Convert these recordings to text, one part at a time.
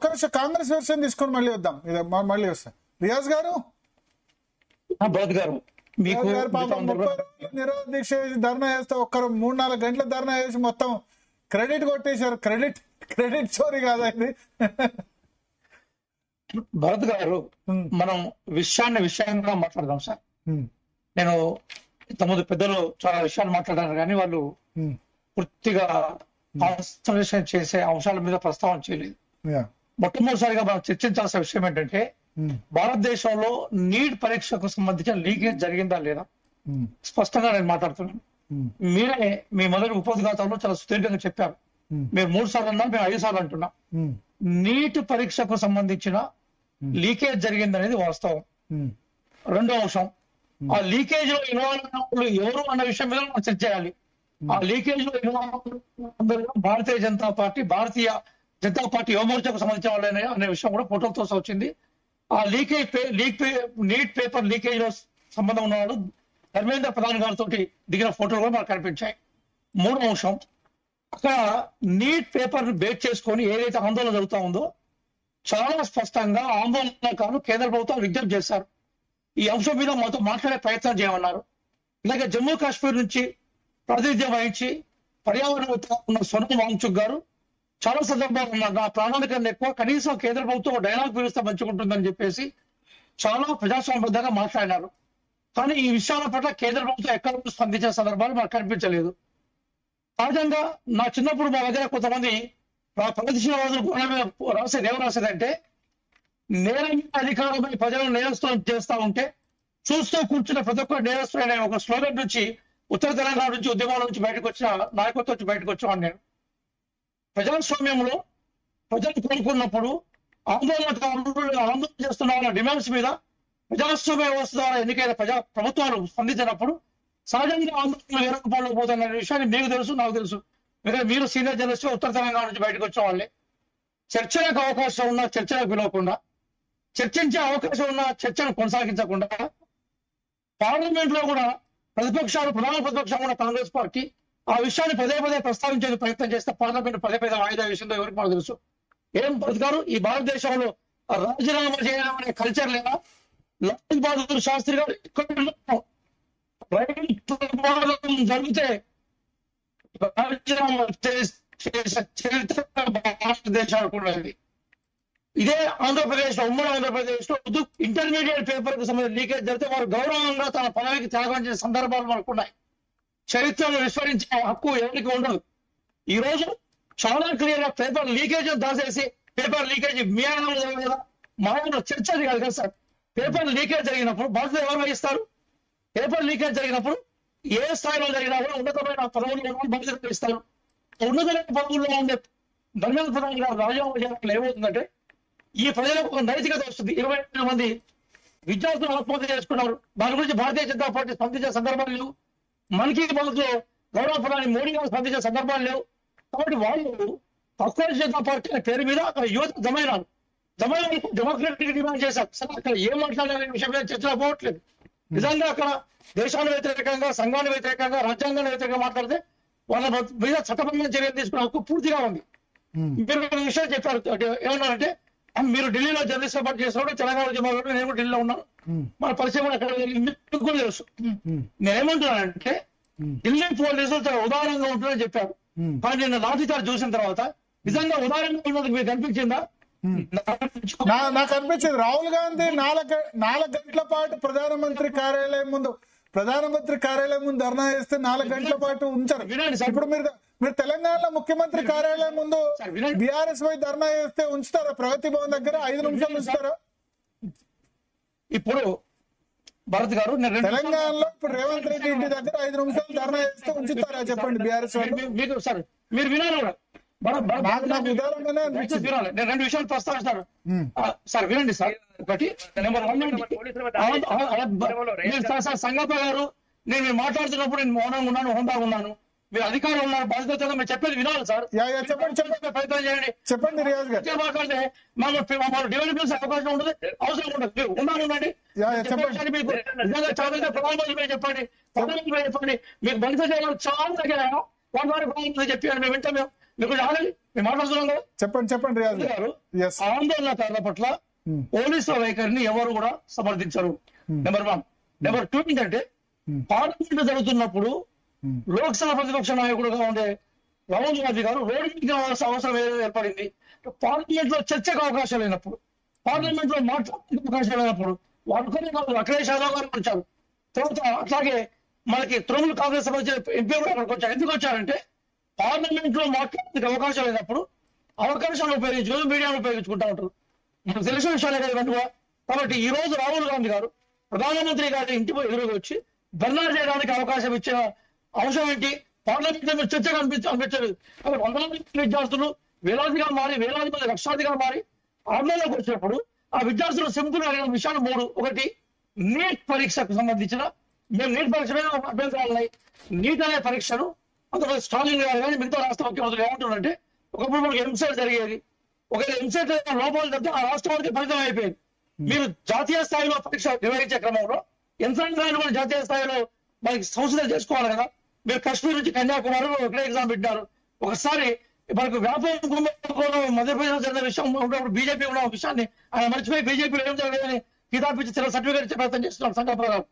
ఒక్క కాంగ్రెస్ వెర్షన్ తీసుకొని మళ్ళీ వద్దాం, మళ్ళీ వస్తాం. రియాజ్ గారు మీకు పాపం 30 రోజులు నిరాహార దీక్ష చేసి ధర్నా చేస్తే ఒక్కరు 3-4 గంటల ధర్నా చేసి మొత్తం క్రెడిట్ కొట్టేశారు. క్రెడిట్ చోరీ కాదా ఇది? భరత్ గారు, మనం విషయంగా మాట్లాడదాం సార్. నేను ఇంతకుముందు పెద్దలు చాలా విషయాలు మాట్లాడారు కానీ వాళ్ళు పూర్తిగా కాన్సన్ట్రేషన్ చేసే అంశాల మీద ప్రస్తావన చేయలేదు. మొట్టమొదటిసారిగా మనం చర్చించాల్సిన విషయం ఏంటంటే, భారతదేశంలో నీట్ పరీక్షకు సంబంధించిన లీకేజ్ జరిగిందా లేదా స్పష్టంగా నేను మాట్లాడుతున్నాను. మీరే మీ మొదటి ఉపోద్ఘాతంలో చాలా సుదీర్ఘంగా చెప్పారు. మీరు 3 సార్లు అన్నా, మేము 5 సార్లు అంటున్నాం. నీట్ పరీక్షకు సంబంధించిన లీకేజ్ జరిగిందనేది వాస్తవం. రెండో అంశం, ఆ లీకేజ్ లో ఇన్వాల్వ్ ఎవరు అన్న విషయం మీద మనం చర్చ చేయాలి. ఆ లీకేజ్ లో ఇన్వాల్వ్ భారతీయ జనతా పార్టీ యువమోర్చాకు సంబంధించిన వాళ్ళనే అనే విషయం కూడా ఫోటోలతో వచ్చింది. ఆ నీట్ పేపర్ లీకేజ్ లో సంబంధం ఉన్నవాళ్ళు ధర్మేంద్ర ప్రధాన్ గారితో దిగిన ఫోటోలు కూడా మనకు కనిపించాయి. మూడో అంశం, అక్కడ నీట్ పేపర్ బేస్ చేసుకొని ఏదైతే ఆందోళన జరుగుతూ ఉందో చాలా స్పష్టంగా ఆందోళనకారులు కేంద్ర ప్రభుత్వం విజ్ఞప్తి చేశారు. ఈ అంశం మీద మాతో మాట్లాడే ప్రయత్నం చేయమన్నారు. ఇలాగే జమ్మూ కాశ్మీర్ నుంచి ప్రాతినిధ్యం వహించి పర్యావరణ ఉన్న సోనం వాంగ్చుక్ గారు చాలా సందర్భాలు ఉన్నారు, నా ప్రాణానికన్నా ఎక్కువ కనీసం కేంద్ర ప్రభుత్వం డైలాగ్ పిలిస్తే మంచిగుంటుందని చెప్పేసి చాలా ప్రజాస్వామ్యబద్ధంగా మాట్లాడినారు. కానీ ఈ విషయాల పట్ల కేంద్ర ప్రభుత్వం ఎక్కడ స్పందించే సందర్భాలు మనకు కనిపించలేదు. సహజంగా నా చిన్నప్పుడు మా దగ్గర కొంతమంది ప్రగతిశీలవాదులు రాసేది ఏమో రాసేదంటే, నేరం అధికారమై ప్రజలను నేరస్తులను చేస్తా ఉంటే చూస్తూ కూర్చున్న ప్రతి ఒక్క నేరస్తులైన ఒక స్లోగన్ నుంచి ఉత్తర తెలంగాణ నుంచి ఉద్యమాల నుంచి బయటకు వచ్చిన నాయకత్వం నుంచి బయటకు వచ్చాను. నేను ప్రజాస్వామ్యంలో ప్రజలు కోరుకున్నప్పుడు ఆందోళన చేస్తున్న వాళ్ళ డిమాండ్స్ మీద ప్రజాస్వామ్య వ్యవస్థ ద్వారా ఎన్నికైన ప్రభుత్వాలు స్పందించినప్పుడు సహజంగా ఆందోళన వేరే రూపాల్లో పోతున్న విషయాన్ని మీకు తెలుసు, నాకు తెలుసు. మీరు సీనియర్ జర్నలిస్ట్ ఉత్తర తెలంగాణ నుంచి బయటకు వచ్చిన వాళ్ళే. చర్చలకు అవకాశం ఉన్నా చర్చలకు పిలవకుండా, చర్చించే అవకాశం ఉన్న చర్చను కొనసాగించకుండా, పార్లమెంట్ లో కూడా ప్రధాన ప్రతిపక్షం ఉన్న కాంగ్రెస్ పార్టీ ఆ విషయాన్ని పదే ప్రస్తావించే ప్రయత్నం చేస్తే పార్లమెంట్ పదే వాయిదా విషయంలో ఎవరికి మనకు తెలుసు. ఏం బ్రతికారు ఈ భారతదేశంలో రాజీనామా చేయడం అనే కల్చర్ లేదా? లాల్ బహదూర్ శాస్త్రి గారు జరిగితే రాజీనామా చేసే చరిత్ర భారతదేశానికి ఉన్నది. ఇదే ఆంధ్రప్రదేశ్ లో, ఉమ్మడి ఆంధ్రప్రదేశ్ లో ఇంటర్మీడియట్ పేపర్ కు సంబంధించిన లీకేజ్ జరిగితే వారు గౌరవంగా తన పదవికి త్యాగం చేసే సందర్భాలు మనకు ఉన్నాయి. చరిత్రను విస్మరించే హక్కు ఎవరికి ఉండదు. ఈ రోజు చాలా క్లియర్ గా పేపర్ లీకేజ్ దాచేసి పేపర్ లీకేజ్ మీ ఆయనలో జరగలేదా, మా ఆయనలో చర్చ కాదు కదా సార్. పేపర్ లీకేజ్ జరిగినప్పుడు బాధ్యత ఎవరు వహిస్తారు? పేపర్ లీకేజ్ జరిగినప్పుడు ఏ స్థాయిలో జరిగినా కూడా ఉన్నతమైన పదవుల్లో బాధ్యత వహిస్తారు. ఉన్నతమైన పదవుల్లో ఉండే ధర్మేంద్ర ప్రధాన్ గారు రాజీనామా చేయడం ఏమవుతుందంటే, ఈ ప్రజలకు ఒక నైతికత వస్తుంది. 20 మంది విద్యార్థులు ఆత్మహత్య చేసుకున్నారు. దాని గురించి భారతీయ జనతా పార్టీ స్పందించే సందర్భాలు లేవు. మన్ కీ బాత్ లో గౌరవ ప్రధాని మోడీ గారు స్పందించే సందర్భాలు లేవు. కాబట్టి వాళ్ళు కాంగ్రెస్ జనతా పార్టీ అనే పేరు మీద అక్కడ యువత జమైనారు. డెమోక్రటిక్ డిమాండ్ చేశారు. సరే, అక్కడ ఏం మాట్లాడాలనే విషయం మీద చర్చలు పోవట్లేదు. నిజంగా అక్కడ దేశాన్ని వ్యతిరేకంగా, సంఘాన్ని వ్యతిరేకంగా, రాజ్యాంగాన్ని వ్యతిరేకంగా మాట్లాడితే వాళ్ళ మీద చట్టపరమైన చర్యలు తీసుకునే హక్కు పూర్తిగా ఉంది. మీరు ఒక విషయం చెప్పారు, ఏమన్నారంటే మీరు ఢిల్లీలో జర్నలిస్ట్ పార్టీ చేసినప్పుడు తెలంగాణ ఉద్యమాలు నేను కూడా ఢిల్లీలో ఉన్నాను, మన పరిచయం కూడా అక్కడ మీకు కూడా తెలుసు. నేనేమంటున్నానంటే ఢిల్లీ పోలీసులు చాలా ఉదారంగా ఉంటుందని చెప్పారు. కానీ నిన్న లాఠీచార్జ్ చూసిన తర్వాత నిజంగా ఉదారంగా ఉన్నది మీకు కనిపించిందా? నాకు అనిపించింది. రాహుల్ గాంధీ 4 గంటల పాటు ప్రధానమంత్రి కార్యాలయం ముందు ధర్నా చేస్తే 4 గంటల పాటు ఉంచారు. ఇప్పుడు మీరు తెలంగాణలో ముఖ్యమంత్రి కార్యాలయం ముందు బీఆర్ఎస్ వై ధర్నా చేస్తే ఉంచుతారా? ప్రగతి భవన్ దగ్గర 5 నిమిషాలు ఉంచుతారా? ఇప్పుడు భరత్ గారు, తెలంగాణలో ఇప్పుడు రేవంత్ రెడ్డి ఇంటి దగ్గర 5 నిమిషాలు ధర్నా చేస్తే ఉంచుతారా చెప్పండి బీఆర్ఎస్ మీకు? సార్ మీరు వినాలి కూడా, నేను 2 విషయాలు ప్రస్తావిస్తాను సార్, వినండి సార్. ఒకటి, నెంబర్ 1 సంగప్ప గారు, నేను మాట్లాడుతున్నప్పుడు నేను మౌనంగా ఉన్నాను, హోందాగా ఉన్నాను. మీరు అధికారులు ఉన్నారు, బాధ్యతగా మీరు చెప్పేది వినాలి సార్. చెప్పండి ప్రయత్నం చేయండి. చెప్పండి రియాజ్ గారు. మాట్లాడితే మాకు డివైడ్ చేసే అవకాశం ఉండదు, అవసరం ఉండదు. మీరు ఉండండి. మీకు నిజంగా చాలా ప్రధానమంత్రి చెప్పండి, మీకు బలిత చేయాలి చాలా దగ్గర చెప్పాను మేము వింటాం. మేము మీకు ఆగండి, మేము మాట్లాడుతున్నాం కదా. చెప్పండి రియాజ్ గారు Yes. ఆందోళనకారుల పట్ల పోలీసుల వైఖరిని ఎవరు కూడా సమర్థించరు. నెంబర్ 1. నెంబర్ 2 ఏంటంటే పార్లమెంట్ జరుగుతున్నప్పుడు లోక్సభ ప్రతిపక్ష నాయకుడుగా ఉండే రాహుల్ గాంధీ గారు రోడ్డు మీదకి రావాల్సిన అవసరం ఏర్పడింది. పార్లమెంట్ లో చర్చకు అవకాశం లేనప్పుడు, పార్లమెంట్ లో మాట్లాడడానికి అవకాశం లేనప్పుడు వాడుకొని అఖిలేష్ యాదవ్ గారు వచ్చారు. తర్వాత అట్లాగే మనకి తృణమూల్ కాంగ్రెస్ సంబంధించిన ఎంపీ కూడా అక్కడికి వచ్చారు. ఎందుకు వచ్చారంటే పార్లమెంట్ లో మాట్లాడడానికి అవకాశం లేనప్పుడు అవకాశాలను ఉపయోగించుకుని మీడియాను ఉపయోగించుకుంటా ఉంటారు. మనకు తెలిసిన విషయాలే కదా ఇవన్నీ. కాబట్టి ఈ రోజు రాహుల్ గాంధీ గారు ప్రధానమంత్రి గారి ఇంటిపై ఎదురుగా వచ్చి ధర్నా చేయడానికి అవకాశం ఇచ్చిన అంశం ఏంటి? పార్లమెంట్ లో మీరు చర్చగా అనిపించలేదు. కాబట్టి వందలాది విద్యార్థులు వేలాదిగా మారి, వేలాది మంది లక్షాదిగా మారి ఆందోళనకు వచ్చినప్పుడు ఆ విద్యార్థులు సింపుల్ అడిగిన విషయాలు 3. ఒకటి, నీట్ పరీక్షకు సంబంధించిన మేము నీట్ పరీక్ష మీద అభ్యంతరాలు ఉన్నాయి. నీట్ అనే పరీక్షను అందులో స్టాలిన్ గారు కానీ మిగతా రాష్ట్ర ముఖ్యమంత్రులు ఏమంటున్నారంటే, ఒకప్పుడు మనకి ఎంసెట్ జరిగేది, ఒకవేళ ఎంసెట్ లోపాలు తప్పితే ఆ రాష్ట్రానికి ఫలితం అయిపోయింది. మీరు జాతీయ స్థాయిలో పరీక్ష నిర్వహించే క్రమంలో యంత్రాంగాన్ని కూడా జాతీయ స్థాయిలో మనకి సంశోధన చేసుకోవాలి కదా. మీరు కాశ్మీర్ నుంచి కన్యాకుమారి ఒకటే ఎగ్జామ్ పెట్టినారు. ఒకసారి మనకు వ్యాపారం మధ్యప్రదేశ్ జరిగిన విషయం ఉన్నప్పుడు బీజేపీ ఉన్న విషయాన్ని ఆయన మర్చిపోయి బీజేపీలో ఏం జరగలేదని కితాబిచ్చి సర్టిఫికేట్ ఇచ్చే ప్రయత్నం చేస్తున్నారు సంఘపరాలు.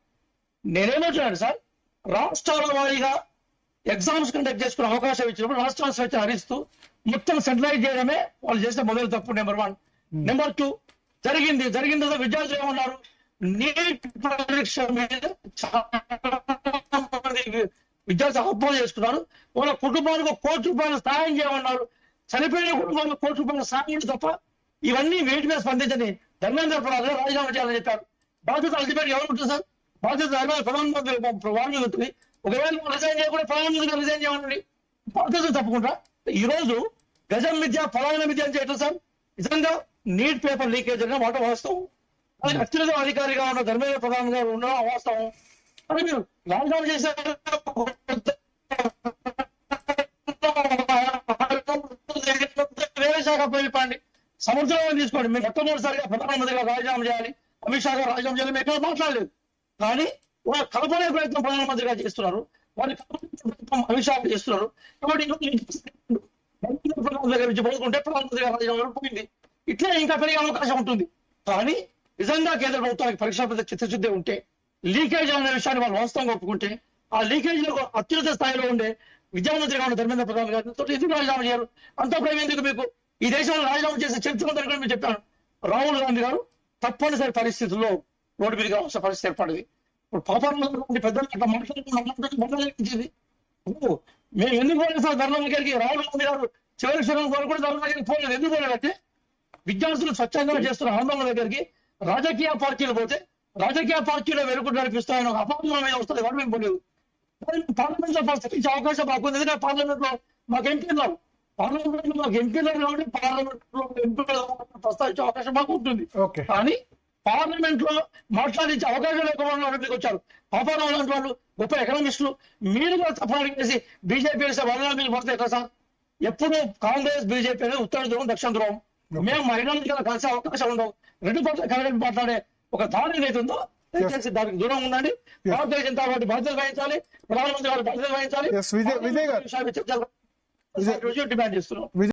నేనేమవుతున్నాను సార్, రాష్ట్రాల వారీగా ఎగ్జామ్స్ కండక్ట్ చేసుకునే అవకాశం ఇచ్చినప్పుడు రాష్ట్రాల స్వేచ్ఛ హరిస్తూ మొత్తం సెంట్రలైజ్ చేయడమే వాళ్ళు చేసిన మొదటి తప్పు. నెంబర్ 1. నెంబర్ 2, జరిగింది విద్యార్థులు ఏమన్నారు, నీట్ పరీక్ష మీద విద్యార్థులు ఆహ్వానం చేసుకున్నారు. వాళ్ళ కుటుంబానికి ₹1,00,00,000 సాయం చేయమన్నారు. చనిపోయిన కుటుంబానికి ₹1,00,00,000 సాయం తప్ప ఇవన్నీ వేటి మీద స్పందించని ధర్మేంద్ర ప్రసాద్ రాజీనామా చేయాలని చెప్పారు. బాధ్యత అల్టిమేట్ ఎవరు ఉంటుంది సార్? బాధ్యత ప్రధానమంత్రి వారి మీద ఉంటుంది. ఒకవేళ రిజైన్ చేయకుండా ప్రధానమంత్రి రిజైన్ చేయమని బాధ్యత తప్పకుండా. ఈ రోజు గజం విద్య పలాయన విద్య అని చేయటం సార్ నిజంగా నీట్ పేపర్ లీకేజ్ అనే మాట వాస్తవం. అది అత్యున్నత అధికారిగా ఉన్న ధర్మేంద్ర ప్రధాన్ గారు ఉన్న వాస్తవం. అని మీరు రాజీనామా చేశారు. వేరే శాఖ పోయిపోండి, సముద్రంలో తీసుకోండి. మీరు మొట్టమొదటిసారిగా ప్రధానమంత్రిగా రాజీనామా చేయాలి, అమిత్ షా గారు రాజీనామా చేయాలి, ఎక్కడ మాట్లాడలేదు. కానీ వాళ్ళ కలపనే ప్రయత్నం ప్రధానమంత్రిగా చేస్తున్నారు, వాళ్ళ ప్రయత్నం అమిత్ షా చేస్తున్నారు. కాబట్టి ప్రధానమంత్రి గారి నుంచి పోదుకుంటే ప్రధానమంత్రి గారు రాజీనామా పోయింది. ఇట్లా ఇంకా పెరిగే అవకాశం ఉంటుంది. కానీ నిజంగా కేంద్ర ప్రభుత్వానికి పరీక్షల మీద చిత్తశుద్ధి ఉంటే, లీకేజ్ అనే విషయాన్ని వాళ్ళు వాస్తవంగా ఒప్పుకుంటే, ఆ లీకేజ్ లో అత్యున్నత స్థాయిలో ఉండే విద్యామంత్రిగా ఉన్న ధర్మేంద్ర ప్రధాన్ గారితో ఎందుకు రాజీనామా చేయారు? అంత ప్రేమ ఎందుకు మీకు? ఈ దేశంలో రాజీనామా చేసే చరిత్ర మీరు చెప్పాను. రాహుల్ గాంధీ గారు తప్పనిసరి పరిస్థితుల్లో రోడ్డు మీదకి రావాల్సిన పరిస్థితి ఏర్పడింది. ఇప్పుడు పాపంలో పెద్దలు అట్లా మాట్లాడుతుంది. మేము ఎందుకు పోలేదు సార్ ధర్మం దగ్గరికి? రాహుల్ గాంధీ గారు చివరి క్షణం వరకు కూడా ధర్మం దగ్గరికి పోలేదు. ఎందుకు పోలేదంటే విద్యార్థులు స్వచ్ఛందంగా చేస్తున్న ఆందోళన దగ్గరికి రాజకీయ పార్టీలు పోతే రాజకీయ పార్టీలో వెలుగు నడిపిస్తాయని ఒక అపార్థం మీద వస్తుంది. వాడు మేము పోలేదు. పార్లమెంట్ లో ప్రస్తుతించే అవకాశం మాకు ఎందుకంటే పార్లమెంట్ లో మాకు ఎంపీలు కాబట్టి పార్లమెంట్ లో ఎంపీలు ప్రస్తావించే అవకాశం మాకు ఉంటుంది. కానీ పార్లమెంట్ లో మాట్లాడించే అవకాశం లేకుండా మీకు వచ్చారు పాపారావు లాంటి వాళ్ళు గొప్ప ఎకనామిస్టులు. మీరు కూడా తప్పని చేసి బీజేపీ వేసే వల్ల మీరు పడితే ఎట్లా సార్? ఎప్పుడు కాంగ్రెస్ బీజేపీ అనేది ఉత్తర ధ్రువం దక్షిణ ధ్రువం. మేము మహిళలకి కలిసే అవకాశం ఉండవు. రెండు పట్ల కలిసి మాట్లాడే ఒక దారి ఏదైతుందో దయచేసి దానికి దూరం ఉండండి. భారతీయ జనతా పార్టీ బాధ్యత వహించాలి, ప్రధానమంత్రి గారు బాధ్యత వహించాలి. డిమాండ్ చేస్తున్నాం.